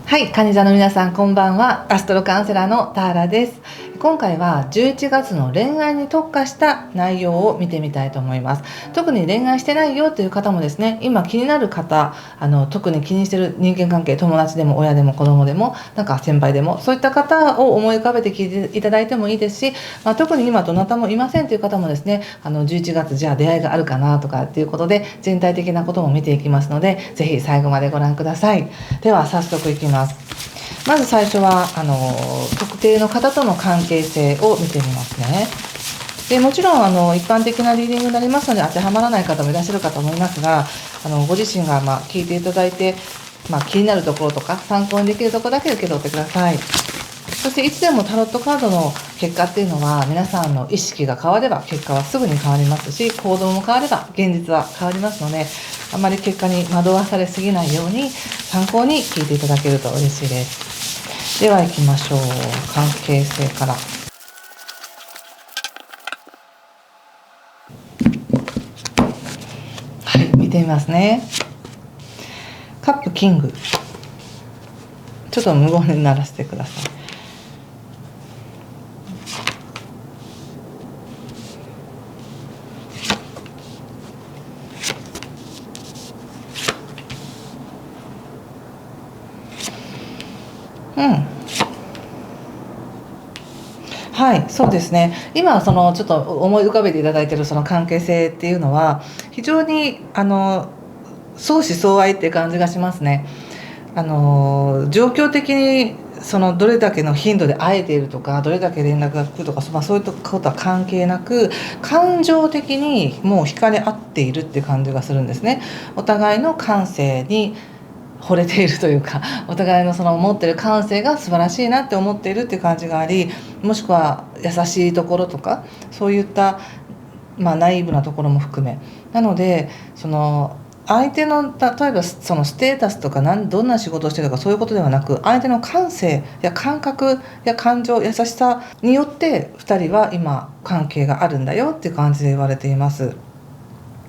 はい、カニ座の皆さんこんばんは。アストロカウンセラーのターラです。今回は11月の恋愛に特化した内容を見てみたいと思います。特に恋愛してないよという方もですね、今気になる方、特に気にしている人間関係、友達でも親でも子供でもなんか先輩でも、そういった方を思い浮かべて聞いていただいてもいいですし、特に今どなたもいませんという方もですね、11月じゃあ出会いがあるかなとかっていうことで全体的なことも見ていきますので、ぜひ最後までご覧ください。では早速いきます。まず最初は特定の方との関係性を見てみますね。でもちろん一般的なリーディングになりますので当てはまらない方もいらっしゃるかと思いますが、ご自身が聞いていただいて、気になるところとか参考にできるところだけ受け取ってください。そしていつでもタロットカードの結果っていうのは、皆さんの意識が変われば結果はすぐに変わりますし、行動も変われば現実は変わりますので、あまり結果に惑わされすぎないように参考に聞いていただけると嬉しいです。では行きましょう。関係性から。はい、見てみますね。カップキング。ちょっと無言にならせてください。はい、そうですね。今ちょっと思い浮かべていただいているその関係性っていうのは非常に相思相愛っていう感じがしますね。状況的にどれだけの頻度で会えているとか、どれだけ連絡が来るとか、そういったことは関係なく、感情的にもう惹かれ合っているっていう感じがするんですね。お互いの感性に惚れているというか、お互いの持っている感性が素晴らしいなって思っているっていう感じがあり、もしくは優しいところとか、そういった、ナイーブなところも含め、なので相手の例えばステータスとかどんな仕事をしてるとかそういうことではなく、相手の感性や感覚や感情、優しさによって2人は今関係があるんだよっていう感じで言われています。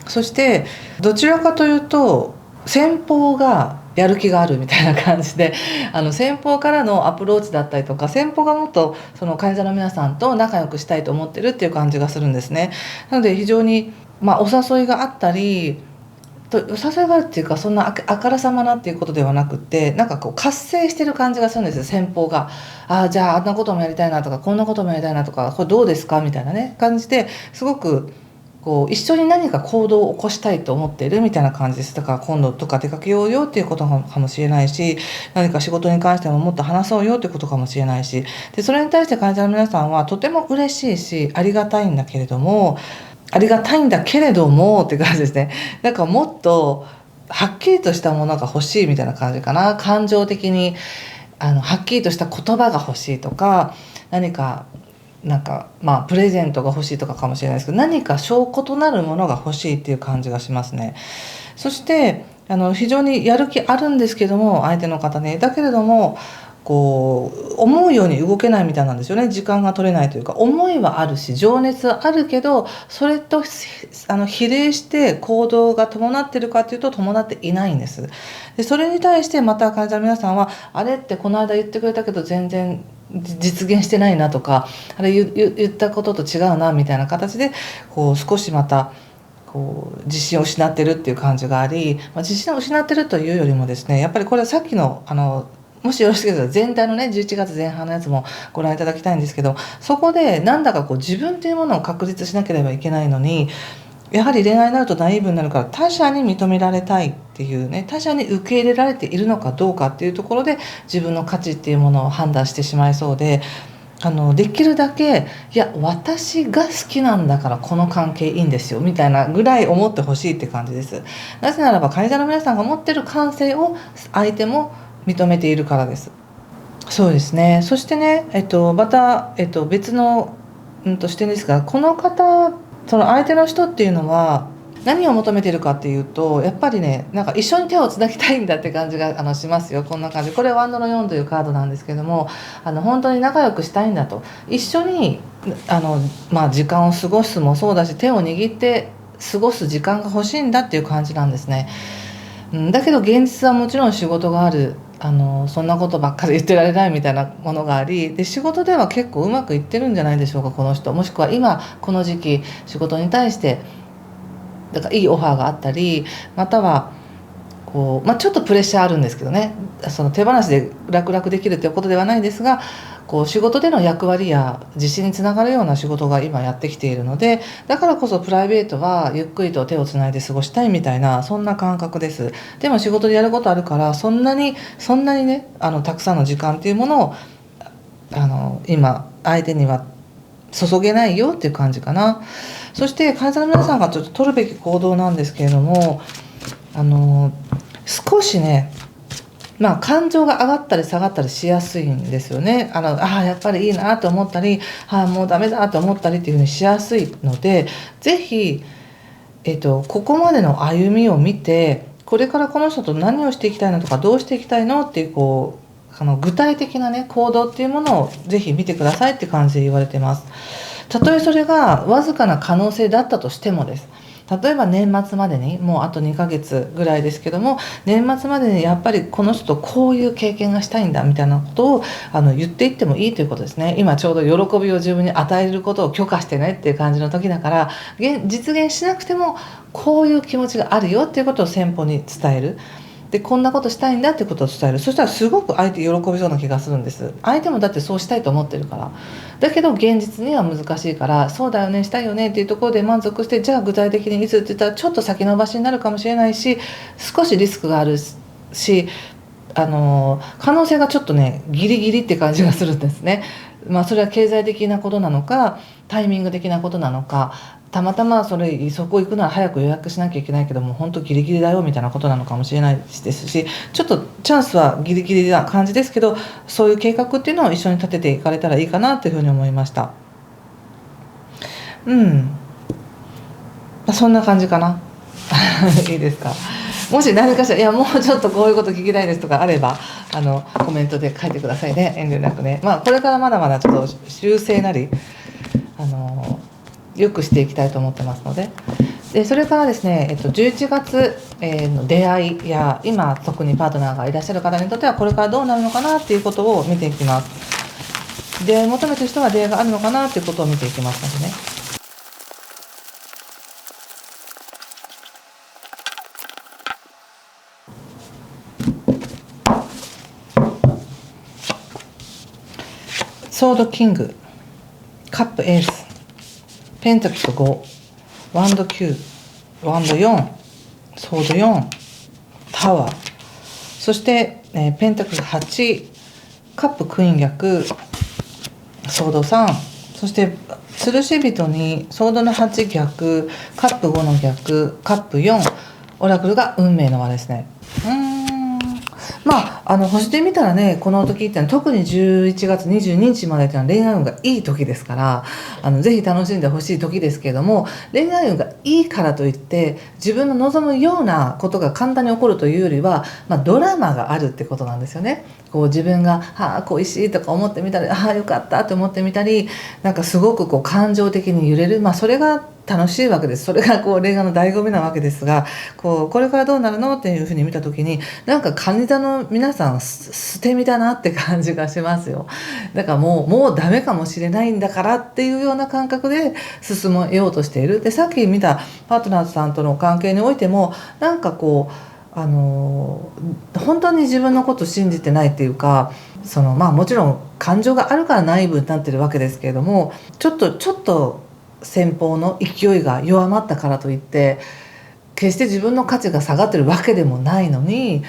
そしてどちらかというと先方がやる気があるみたいな感じで、先方からのアプローチだったりとか、先方がもっと患者の皆さんと仲良くしたいと思ってるっていう感じがするんですね。なので非常に、お誘いがあったりお誘いがあるっていうか、そんなあからさまなっていうことではなくって、なんか活性してる感じがするんですよ、先方が。じゃああんなこともやりたいなとか、こんなこともやりたいなとか、これどうですかみたいなね感じで、すごく一緒に何か行動を起こしたいと思っているみたいな感じです。だから今度とか出かけようよっていうことかもしれないし、何か仕事に関してももっと話そうよっていうことかもしれないし、でそれに対して患者の皆さんはとても嬉しいし、ありがたいんだけれどもって感じですね。なんかもっとはっきりとしたものが欲しいみたいな感じかな。感情的にはっきりとした言葉が欲しいとか、何かプレゼントが欲しいとかもしれないですけど、何か証拠となるものが欲しいっていう感じがしますね。そして非常にやる気あるんですけども、相手の方ね、だけれども思うように動けないみたいなんですよね。時間が取れないというか、思いはあるし情熱はあるけど、それと比例して行動が伴ってるかというと伴っていないんです。でそれに対してまた患者の皆さんは、あれってこの間言ってくれたけど全然実現してないなとか、あれ言ったことと違うなみたいな形で少しまた自信を失ってるっていう感じがあり、自信を失ってるというよりもですね、やっぱりこれはさっきのもしよろしければ全体のね11月前半のやつもご覧いただきたいんですけど、そこでなんだか自分というものを確立しなければいけないのに、やはり恋愛になるとナイーブになるから、他者に認められたいっていうね、他者に受け入れられているのかどうかっていうところで自分の価値っていうものを判断してしまいそうで、できるだけ私が好きなんだからこの関係いいんですよみたいなぐらい思ってほしいって感じです。なぜならば患者の皆さんが持ってる感性を相手も認めているからです。そうですね。そしてね、また、別の、視点ですが、この方、その相手の人っていうのは何を求めているかっていうと、やっぱりね、なんか一緒に手をつなぎたいんだって感じがしますよ。こんな感じ。これワンドの4というカードなんですけども、本当に仲良くしたいんだと、一緒に時間を過ごすもそうだし、手を握って過ごす時間が欲しいんだっていう感じなんですね。だけど現実はもちろん仕事がある、そんなことばっかり言ってられないみたいなものがあり、で仕事では結構うまくいってるんじゃないでしょうか、この人。もしくは今この時期仕事に対してだからいいオファーがあったり、またはこう、ちょっとプレッシャーあるんですけどね、その手放しで楽々できるということではないですが、こう仕事での役割や自信につながるような仕事が今やってきているので、だからこそプライベートはゆっくりと手をつないで過ごしたいみたいな、そんな感覚です。でも仕事でやることあるから、そんなにね、たくさんの時間っていうものを今相手には注げないよっていう感じかな。そして会社の皆さんがちょっと取るべき行動なんですけれども、少しね、感情が上がったり下がったりしやすいんですよね。やっぱりいいなと思ったり、もうダメだと思ったりっていうふうにしやすいので、ぜひ、ここまでの歩みを見て、これからこの人と何をしていきたいのとか、どうしていきたいのっていう具体的なね行動っていうものをぜひ見てくださいって感じで言われてます。たとえそれがわずかな可能性だったとしてもです。例えば年末までに、もうあと2ヶ月ぐらいですけども、年末までにやっぱりこの人とこういう経験がしたいんだみたいなことを言っていってもいいということですね。今ちょうど喜びを自分に与えることを許可してねっていう感じの時だから、実現しなくてもこういう気持ちがあるよっていうことを先方に伝える。でこんなことしたいんだってことを伝える。そしたらすごく相手喜びそうな気がするんです。相手もだってそうしたいと思ってるから。だけど現実には難しいから、そうだよね、したいよねっていうところで満足して、じゃあ具体的にいつって言ったらちょっと先延ばしになるかもしれないし、少しリスクがあるし、可能性がちょっとねギリギリって感じがするんですね。それは経済的なことなのか、タイミング的なことなのか、たまたまそこ行くなら早く予約しなきゃいけないけども本当ギリギリだよみたいなことなのかもしれないですし、ちょっとチャンスはギリギリな感じですけど、そういう計画っていうのを一緒に立てていかれたらいいかなというふうに思いました。そんな感じかな。いいですか。もし何かしら、いやもうちょっとこういうこと聞きたいですとかあればコメントで書いてくださいね、遠慮なくね。これからまだまだちょっと修正なりよくしていきたいと思ってますので。それからですね、11月の出会いや今特にパートナーがいらっしゃる方にとってはこれからどうなるのかなっていうことを見ていきます。出会い求めてる人は出会いがあるのかなっていうことを見ていきますのでね。ソードキング、カップエース、ペンタクル5、ワンド9、ワンド4、ソード4、タワー、そして、ペンタクル8、カップクイーン逆、ソード3、そして吊るし人にソードの8逆、カップ5の逆、カップ4、オラクルが運命の輪ですね。星で見たらね、この時ってのは特に11月22日までっていうのは恋愛運がいい時ですから、ぜひ楽しんでほしい時ですけれども、恋愛運がいいからといって自分の望むようなことが簡単に起こるというよりは、ドラマがあるってことなんですよね。こう自分が恋しいとか思ってみたり、よかったと思ってみたり、なんかすごくこう感情的に揺れる、それが楽しいわけです。それが恋愛の醍醐味なわけですが、これからどうなるのっていうふうに見た時に、なんかカニ座の皆さん捨て身だなって感じがしますよ。だからもうダメかもしれないんだからっていうような感覚で進めようとしている。でさっき見たパートナーさんとの関係においても、なんか本当に自分のことを信じてないっていうか、もちろん感情があるからナイーブになってるわけですけれども、ちょっと先方の勢いが弱まったからといって決して自分の価値が下がってるわけでもないのに、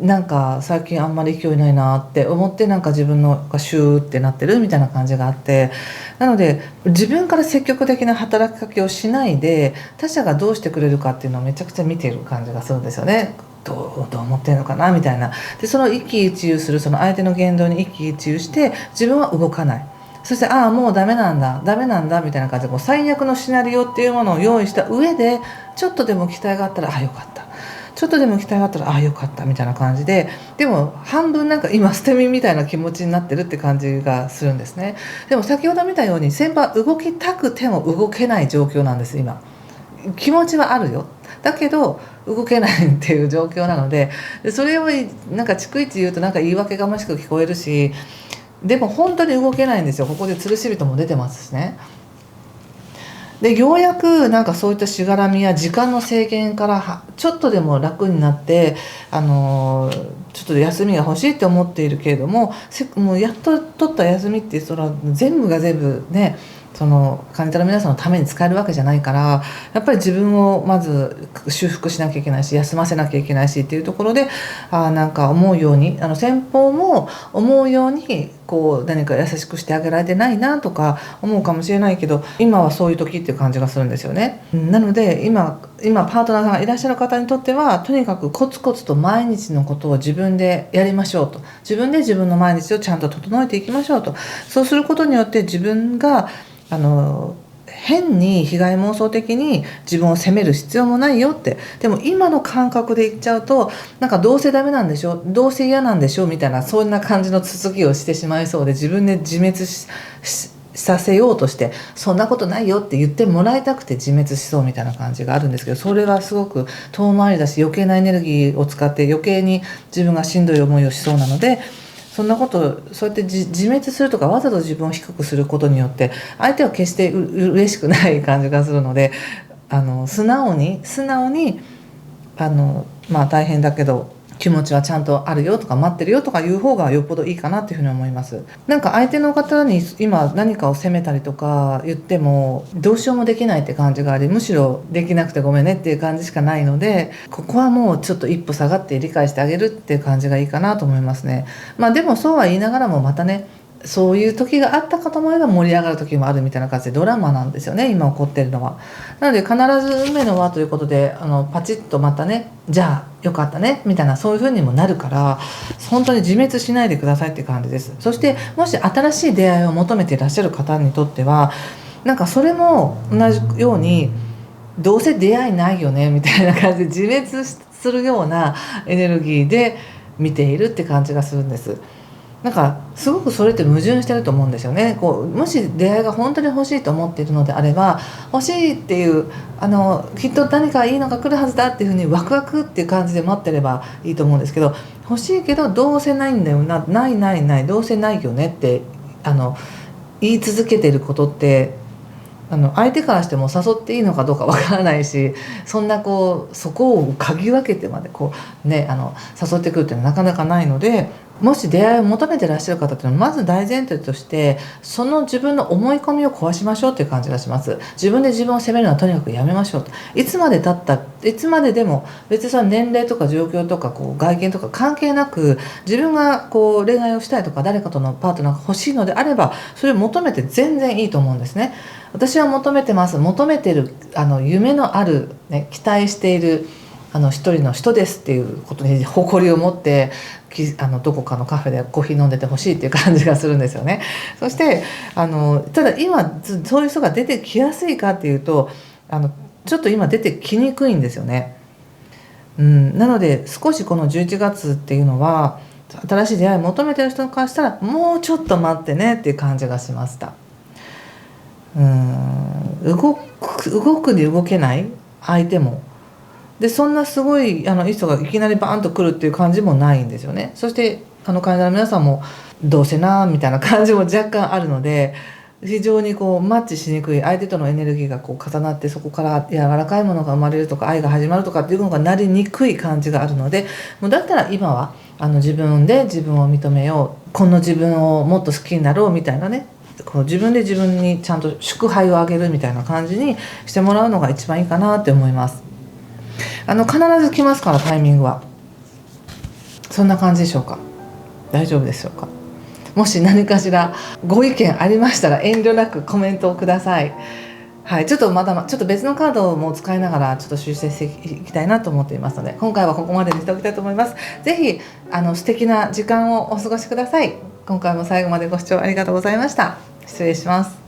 なんか最近あんまり勢いないなって思って、なんか自分のがシューってなってるみたいな感じがあって、なので自分から積極的な働きかけをしないで他者がどうしてくれるかっていうのをめちゃくちゃ見ている感じがするんですよね。どう思ってるのかなみたいな。でその一喜一憂する、その相手の言動に一喜一憂して自分は動かない。そしてもうダメなんだみたいな感じで、最悪のシナリオっていうものを用意した上で、ちょっとでも期待があったらよかった、ちょっとでも期待があったらよかったみたいな感じで、でも半分なんか今捨て身みたいな気持ちになってるって感じがするんですね。でも先ほど見たように先輩は動きたくても動けない状況なんです今。気持ちはあるよ、だけど動けないっていう状況なので、それをなんか逐一言うとなんか言い訳がましく聞こえるし、でも本当に動けないんですよ。ここで吊るし人も出てますしね。でようやくなんかそういったしがらみや時間の制限からちょっとでも楽になって、ちょっと休みが欲しいって思っているけれども、もうやっと取った休みってそれは全部が全部ね、その患者の皆さんのために使えるわけじゃないから、やっぱり自分をまず修復しなきゃいけないし、休ませなきゃいけないしっていうところで、なんか思うように先方も思うようにこう何か優しくしてあげられてないなとか思うかもしれないけど、今はそういう時っていう感じがするんですよね。なので今パートナーさんがいらっしゃる方にとっては、とにかくコツコツと毎日のことを自分でやりましょうと、自分で自分の毎日をちゃんと整えていきましょうと。そうすることによって自分が変に被害妄想的に自分を責める必要もないよって。でも今の感覚で言っちゃうと、なんかどうせダメなんでしょ、どうせ嫌なんでしょみたいな、そんな感じの続きをしてしまいそうで、自分で自滅させようとして、そんなことないよって言ってもらいたくて自滅しそうみたいな感じがあるんですけど、それはすごく遠回りだし、余計なエネルギーを使って余計に自分がしんどい思いをしそうなので、そんなことそうやって自滅するとか、わざと自分を低くすることによって相手は決して嬉しくない感じがするので、素直に大変だけど気持ちはちゃんとあるよとか、待ってるよとかいう方がよっぽどいいかなっていうふうに思います。なんか相手の方に今何かを責めたりとか言ってもどうしようもできないって感じがあり、むしろできなくてごめんねっていう感じしかないので、ここはもうちょっと一歩下がって理解してあげるっていう感じがいいかなと思いますね。でもそうは言いながらも、またね、そういう時があったかと思えば盛り上がる時もあるみたいな感じで、ドラマなんですよね、今起こってるのは。なので必ず運命の輪ということでパチッとまたね、じゃあよかったねみたいな、そういう風にもなるから、本当に自滅しないでくださいっていう感じです。そしてもし新しい出会いを求めていらっしゃる方にとっては、なんかそれも同じように、どうせ出会いないよねみたいな感じで自滅するようなエネルギーで見ているって感じがするんです。なんかすごくそれって矛盾してると思うんですよね。もし出会いが本当に欲しいと思っているのであれば、欲しいっていうきっと何かいいのが来るはずだっていうふうにワクワクっていう感じで待ってればいいと思うんですけど、欲しいけどどうせないんだよな、ないどうせないよねって言い続けてることって、相手からしても誘っていいのかどうかわからないし、そんなそこを嗅ぎ分けてまで誘ってくるっていうのはなかなかないので、もし出会いを求めてらっしゃる方っていうのは、まず大前提としてその自分の思い込みを壊しましょうっていう感じがします。自分で自分を責めるのはとにかくやめましょうと。いつまででも別にその年齢とか状況とか外見とか関係なく、自分が恋愛をしたいとか、誰かとのパートナーが欲しいのであれば、それを求めて全然いいと思うんですね。私は求めてます、求めてる夢のある、期待している一人の人ですっていうことに誇りを持ってどこかのカフェでコーヒー飲んでてほしいっていう感じがするんですよね。そしてただ今そういう人が出てきやすいかっていうと、ちょっと今出てきにくいんですよね。なので少しこの11月っていうのは、新しい出会いを求めてる人からしたらもうちょっと待ってねっていう感じがしました。動くに動けない相手もで、そんなすごいいい人がいきなりバーンと来るっていう感じもないんですよね。そして患者の皆さんもどうせなみたいな感じも若干あるので、非常にマッチしにくい、相手とのエネルギーが重なって、そこから柔らかいものが生まれるとか、愛が始まるとかっていうのがなりにくい感じがあるので、もうだったら今は自分で自分を認めよう、この自分をもっと好きになろうみたいなね、自分で自分にちゃんと祝杯をあげるみたいな感じにしてもらうのが一番いいかなって思います。必ず来ますから、タイミングは。そんな感じでしょうか。大丈夫でしょうか。もし何かしらご意見ありましたら遠慮なくコメントをください。はい、ちょっと別のカードも使いながらちょっと修正していきたいなと思っていますので、今回はここまでにしておきたいと思います。ぜひ素敵な時間をお過ごしください。今回も最後までご視聴ありがとうございました。失礼します。